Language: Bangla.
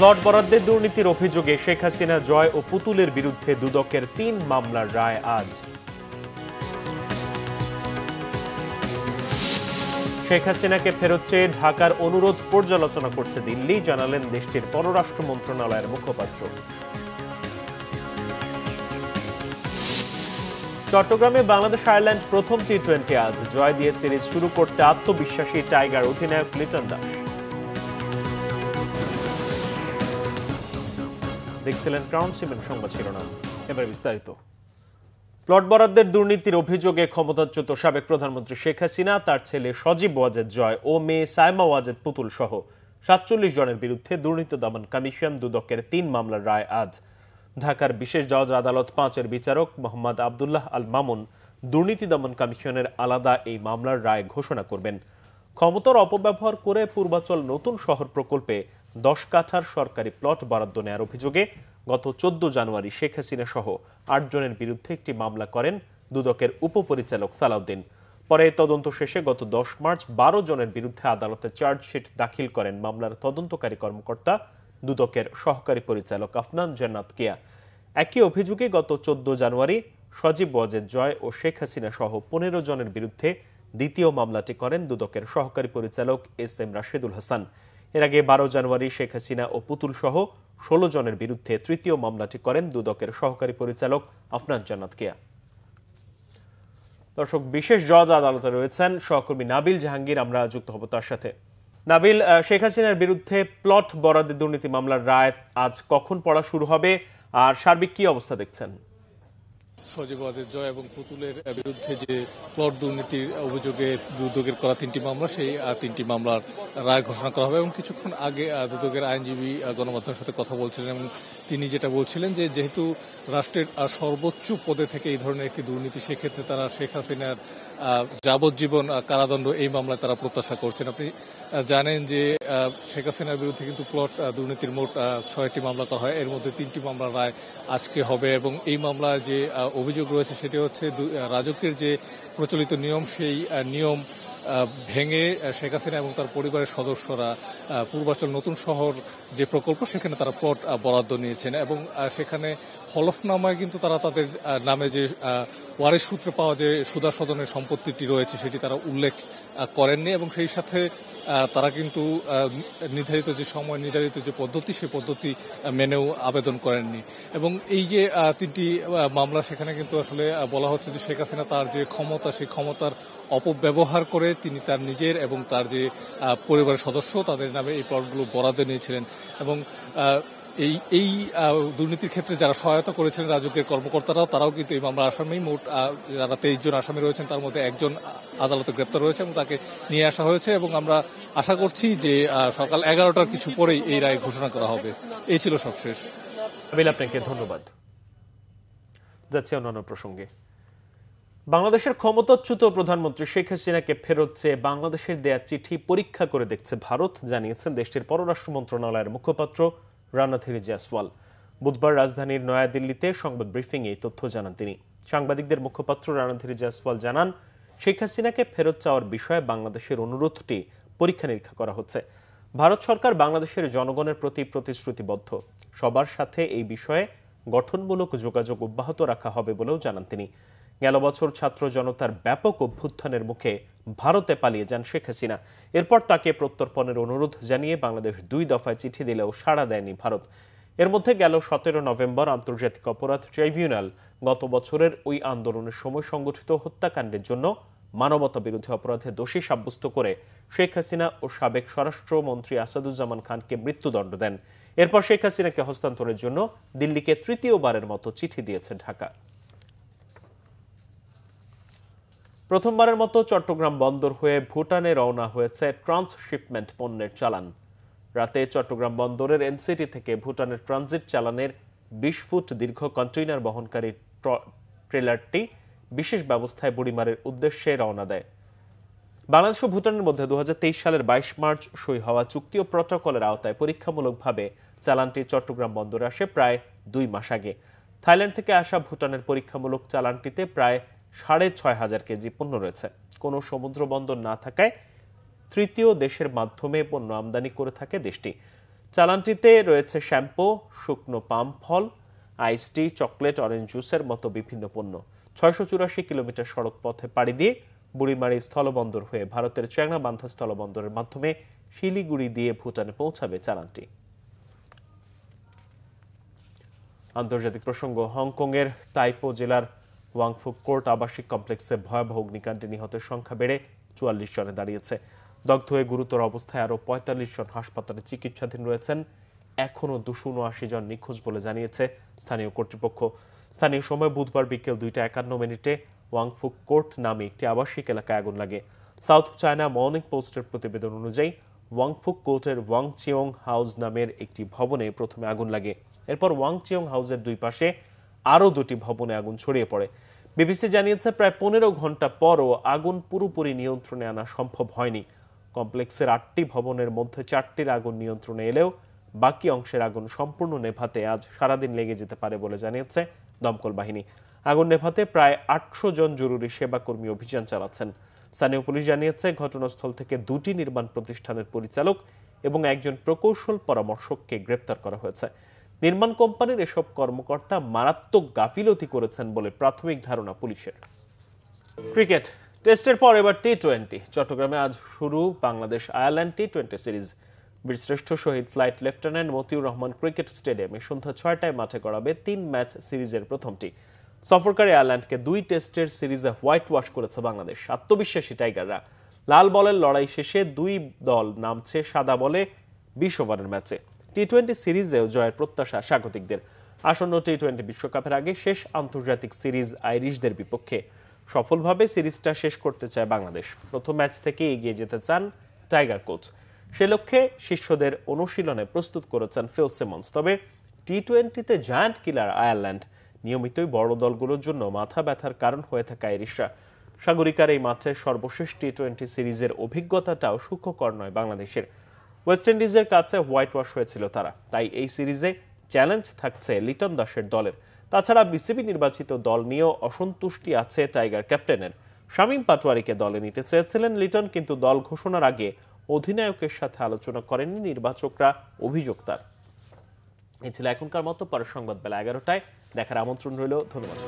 প্লট বরাদ্দের দুর্নীতির অভিযোগে শেখ হাসিনা, জয় ও পুতুলের বিরুদ্ধে দুদকের ৩ মামলার রায় আজ। শেখ হাসিনাকে ফেরত চেয়ে ঢাকার অনুরোধ পর্যালোচনা করছে দিল্লি, জানালেন দেশটির পররাষ্ট্র মন্ত্রণালয়ের মুখপাত্র। চট্টগ্রামে বাংলাদেশ আয়ারল্যান্ড প্রথম টি-20 আজ। জয় দিয়ে সিরিজ শুরু করতে আত্মবিশ্বাসী টাইগার অধিনায়ক লিটন দাস। দেখছিলেন ক্রাউন সিমেন্ট সংবাদ শিরোনাম, এবার বিস্তারিত। প্লট বরাদ্দের দুর্নীতির অভিযোগে ক্ষমতাচ্যুত সাবেক প্রধানমন্ত্রী শেখ হাসিনা, তার ছেলে সজীব ওয়াজেদ জয় ও মেয়ে সাইমা ওয়াজেদ পুতুল সহ ৪৭ জনের বিরুদ্ধে দুর্নীতি দমন কমিশন দুদকের ৩ মামলার রায় আজ। ঢাকার বিশেষ জজ আদালত ৫-এর বিচারক মোহাম্মদ আবদুল্লাহ আল মামুন দুর্নীতি দমন কমিশনের আলাদা এই মামলার রায় ঘোষণা করবেন। ক্ষমতার অপব্যবহার করে পূর্বাচল নতুন শহর প্রকল্পে ১০ কাঠার সরকারি প্লট বরাদ্দ নেওয়ার অভিযোগে গত ১৪ জানুয়ারি শেখ হাসিনা সহ ৮ জনের বিরুদ্ধে একটি মামলা করেন দুদকের উপপরিচালক সালাউদ্দিন। পরে তদন্ত শেষে গত ১০ মার্চ ১২ জনের বিরুদ্ধে আদালতে চার্জশিট দাখিল করেন মামলার তদন্তকারী কর্মকর্তা দুদকের সহকারী পরিচালক আফনান জান্নাত কিয়া। একই অভিযোগে গত ১৪ জানুয়ারি সজীব ওয়াজেদ জয় ও শেখ হাসিনা সহ ১৫ জনের বিরুদ্ধে দ্বিতীয় মামলাটি করেন দুদকের সহকারী পরিচালক এস.এম. রাশেদুল হাসান। এর আগে ১২ জানুয়ারি শেখ হাসিনা ও পুতুল সহ ১৬ জনের বিরুদ্ধে তৃতীয় মামলাটি করেন দুদকের সহকারী পরিচালক আফনান জান্নাত কিয়া। দর্শক, বিশেষ জজ আদালতে রয়েছেন সহকর্মী নাবিল জাহাঙ্গীর, আমরা যুক্ত হব তার সাথে। নাবিল, শেখ হাসিনার বিরুদ্ধে প্লট বরাদ্দের দুর্নীতি মামলার রায় আজ কখন পড়া শুরু হবে, আর সার্বিক কি অবস্থা দেখছেন? সজীব ওয়াজেদ জয় এবং পুতুলের বিরুদ্ধে যে প্লট দুর্নীতির অভিযোগে দুদকের করা ৩টি মামলা, সেই ৩টি মামলার রায় ঘোষণা করা হবে। এবং কিছুক্ষণ আগে দুদকের আইনজীবী গণমাধ্যমের সাথে কথা বলছিলেন এবং তিনি যেটা বলছিলেন যে যেহেতু রাষ্ট্রের সর্বোচ্চ পদে থেকে এই ধরনের একটি দুর্নীতি, সেক্ষেত্রে তারা শেখ হাসিনার যাবজ্জীবন কারাদণ্ড এই মামলায় তারা প্রত্যাশা করছেন। আপনি জানেন যে শেখ হাসিনার বিরুদ্ধে কিন্তু প্লট দুর্নীতির মোট ৬টি মামলা করা হয়, এর মধ্যে ৩টি মামলার রায় আজকে হবে। এবং এই মামলায় যে অভিযোগ রয়েছে সেটি হচ্ছে রাজকের যে প্রচলিত নিয়ম, সেই নিয়ম ভেঙে শেখ হাসিনা এবং তার পরিবারের সদস্যরা পূর্বাচল নতুন শহর যে প্রকল্প, সেখানে তারা প্লট বরাদ্দ নিয়েছেন এবং সেখানে হলফনামায় কিন্তু তারা তাদের নামে যে ওয়ারিশ সূত্রে পাওয়া যে সুদা সদনের সম্পত্তিটি রয়েছে সেটি তারা উল্লেখ করেননি এবং সেই সাথে তারা কিন্তু নির্ধারিত যে সময়, নির্ধারিত যে পদ্ধতি, সেই পদ্ধতি মেনেও আবেদন করেননি। এবং এই যে ৩টি মামলা, সেখানে কিন্তু আসলে বলা হচ্ছে যে শেখ হাসিনা তার যে ক্ষমতা, সেই ক্ষমতার অপব্যবহার করে তিনি তার নিজের এবং তার যে পরিবারের সদস্য তাদের নামে এই প্লটগুলো বরাদ্দ নিয়েছিলেন। এবং এই দুর্নীতির ক্ষেত্রে যারা সহায়তা করেছেন রাজকের কর্মকর্তারাও, তারাও কিন্তু এই মামলার আসামি। মোট যারা 23 জন আসামি রয়েছেন, তার মধ্যে একজন আদালতে গ্রেপ্তার হয়েছে এবং তাকে নিয়ে আসা হয়েছে। এবং আমরা আশা করছি যে সকাল 11টার কিছু পরেই এই রায় ঘোষণা করা হবে। এই ছিল সবশেষ। আপনাকে ধন্যবাদ। যাচ্ছে অন্যান্য প্রসঙ্গে। বাংলাদেশের ক্ষমতাচ্যুত প্রধানমন্ত্রী শেখ হাসিনাকে ফেরত চেয়ে বাংলাদেশের দেয়া চিঠি পরীক্ষা করে দেখছে ভারত, জানিয়েছেন দেশটির পররাষ্ট্র মন্ত্রণালয়ের মুখপাত্র রণধীর জয়সওয়াল। বুধবার রাজধানীর নয়াদিল্লিতে সংবাদ ব্রিফিংয়ে এই তথ্য জানান তিনি। সাংবাদিকদের মুখপাত্র রণধীর জয়সওয়াল জানান, শেখ হাসিনাকে ফেরত চাওয়ার বিষয়ে বাংলাদেশের অনুরোধটি পরীক্ষা নিরীক্ষা করা হচ্ছে। ভারত সরকার বাংলাদেশের জনগণের প্রতি প্রতিশ্রুতিবদ্ধ। সবার সাথে এই বিষয়ে গঠনমূলক যোগাযোগ অব্যাহত রাখা হবে বলেও জানান তিনি। গেল বছর ছাত্র জনতার ব্যাপক অভ্যুত্থানের মুখে ভারতে পালিয়ে যান শেখ হাসিনা। এরপর তাকে প্রত্যর্পণের অনুরোধ জানিয়ে বাংলাদেশ 2 দফায় চিঠি দিলেও সাড়া দেয়নি ভারত। এর মধ্যে গেল 17 নভেম্বর আন্তর্জাতিক অপরাধ ট্রাইব্যুনাল গত বছরের ওই আন্দোলনের সময় সংগঠিত হত্যাকাণ্ডের জন্য মানবতা বিরোধী অপরাধে দোষী সাব্যস্ত করে শেখ হাসিনা ও সাবেক স্বরাষ্ট্রমন্ত্রী আসাদুজ্জামান খানকে মৃত্যুদণ্ড দেন। এরপর শেখ হাসিনাকে হস্তান্তরের জন্য দিল্লিকে তৃতীয়বারের মতো চিঠি দিয়েছে ঢাকা। প্রথমবারের মতো চট্টগ্রাম বন্দর হয়ে ভুটানে রওনা হয়েছে ট্রান্সশিপমেন্ট পণ্যের চালান। রাতে চট্টগ্রাম বন্দরের এনসিটি থেকে ভুটানের ট্রানজিট চালানের 20 ফুট দীর্ঘ কন্টেইনার বহনকারী ট্রেলারটি বিশেষ ব্যবস্থায় বুড়িমারের উদ্দেশ্যে রওনা দেয়। বাংলাদেশ ও ভুটানের মধ্যে 2023 সালের 22 মার্চ সই হওয়া চুক্তি ও প্রটোকলের আওতায় পরীক্ষামূলকভাবে চালানটি চট্টগ্রাম বন্দরে আসে প্রায় 2 মাস আগে। থাইল্যান্ড থেকে আসা ভুটানের পরীক্ষামূলক চালানটিতে প্রায় 6,500 কেজি পণ্য রয়েছে। কোনো সমুদ্র বন্দর না থাকায় তৃতীয় দেশের মাধ্যমে পণ্য আমদানি করে থাকে দেশটি। চালানটিতে রয়েছে শ্যাম্পু, শুকনো পাম ফল, আইস টি, চকলেট, অরেঞ্জ জুসের মতো বিভিন্ন পণ্য। 684 কিলোমিটার সড়ক পথে পাড়ি দিয়ে বুড়িমারি স্থলবন্দর হয়ে ভারতের চ্যাংরাবান্ধা স্থলবন্দরের মাধ্যমে শিলিগুড়ি দিয়ে ভুটানে পৌঁছাবে চালানটি। আন্তর্জাতিক প্রসঙ্গ, হংকংয়ের তাইপো জেলার ওয়াংফুক কোর্ট আবাসিক কমপ্লেক্সে ভয়াবহ অগ্নিকাণ্ডে নিহতের সংখ্যা বেড়ে 44 জনে দাঁড়িয়েছে। দগ্ধ হয়ে গুরুতর অবস্থায় আরও 45 জন হাসপাতালে চিকিৎসাধীন রয়েছেন। এখনও 279 জন নিখোঁজ বলে জানিয়েছে স্থানীয় কর্তৃপক্ষ। স্থানীয় সময় বুধবার বিকেল 2:51 ওয়াংফুক কোর্ট নামে একটি আবাসিক এলাকায় আগুন লাগে। সাউথ চায়না মর্নিং পোস্টের প্রতিবেদন অনুযায়ী ওয়াংফুক কোর্টের ওয়াংচিয়ং হাউস নামের একটি ভবনে প্রথমে আগুন লাগে। এরপর ওয়াংচিয়ং হাউসের দুই পাশে আরও দুটি ভবনে আগুন ছড়িয়ে পড়ে। বিবিসি জানিয়েছে প্রায় 15 ঘন্টা পরও আগুন পুরোপুরি নিয়ন্ত্রণে আনা সম্ভব হয়নি। কমপ্লেক্সের 8টি ভবনের মধ্যে 4টির আগুন নিয়ন্ত্রণে এলেও বাকি অংশের আগুন সম্পূর্ণ নেভাতে আজ সারাদিন লেগে যেতে পারে বলে জানিয়েছে দমকল বাহিনী। আগুন নেভাতে প্রায় 800 জন জরুরি সেবাকর্মী অভিযান চালাচ্ছেন। স্থানীয় পুলিশ জানিয়েছে ঘটনাস্থল থেকে 2টি নির্মাণ প্রতিষ্ঠানের পরিচালক এবং একজন প্রকৌশল পরামর্শককে গ্রেপ্তার করা হয়েছে। নির্মাণ কোম্পানির এসব কর্মকর্তা মারাত্মক গাফিলতি করেছেন বলে প্রাথমিক ধারণা পুলিশের। ক্রিকেট টেস্টের পর এবার টি-20। চট্টগ্রামে আজ শুরু বাংলাদেশ আয়ারল্যান্ড টি-20 series. Birshreshtha Shaheed flight lieutenant Motiur Rahman cricket স্টেডিয়ামে সন্ধ্যা 6টায় মাঠে গড়াবে 3 ম্যাচ সিরিজের প্রথমটি। সফরকারী আয়ারল্যান্ডকে 2 টেস্টের সিরিজে হোয়াইট ওয়াশ করেছে বাংলাদেশ। আত্মবিশ্বাসী টাইগাররা লাল বলের লড়াই শেষে দুই দল নামছে সাদা বলে 20 ওভারের ম্যাচে। টি-20 সিরিজেও জয়ের প্রত্যাশা স্বাগতিকদের। আসন্ন টি-20 বিশ্বকাপের আগে শেষ আন্তর্জাতিক সিরিজ আইরিশদের বিপক্ষে। সফলভাবে সিরিজটা শেষ করতে চায় বাংলাদেশ। প্রথম ম্যাচ থেকে এগিয়ে যেতে চান টাইগার কোচ। সে লক্ষ্যে শিষ্যদের অনুশীলনে প্রস্তুত করেছেন ফিল সিমন্স। তবে টি-20তে জায়ান্ট কিলার আয়ারল্যান্ড নিয়মিতই বড় দলগুলোর জন্য মাথা ব্যথার কারণ হয়ে থাকা আইরিশরা। সাগরিকার এই মাঠে সর্বশেষ টি-20 সিরিজের অভিজ্ঞতাটাও সুখকর নয় বাংলাদেশের। ওয়েস্ট ইন্ডিজের কাছে হোয়াইট ওয়াশ হয়েছিল তারা। তাই এই সিরিজে চ্যালেঞ্জ থাকছে লিটন দাসের দলের। তাছাড়া বিসিবি নির্বাচিত দল নিয়েও অসন্তুষ্টি আছে টাইগার ক্যাপ্টেনের। শামীম পাটোয়ারিকে দলে নিতে চেয়েছিলেন লিটন, কিন্তু দল ঘোষণার আগে অধিনায়কের সাথে আলোচনা করেননি নির্বাচকরা, অভিযোগ তার। এই ছিল এখনকার মতো। পরের সংবাদ বেলা 11টায় দেখার আমন্ত্রণ রইল। ধন্যবাদ।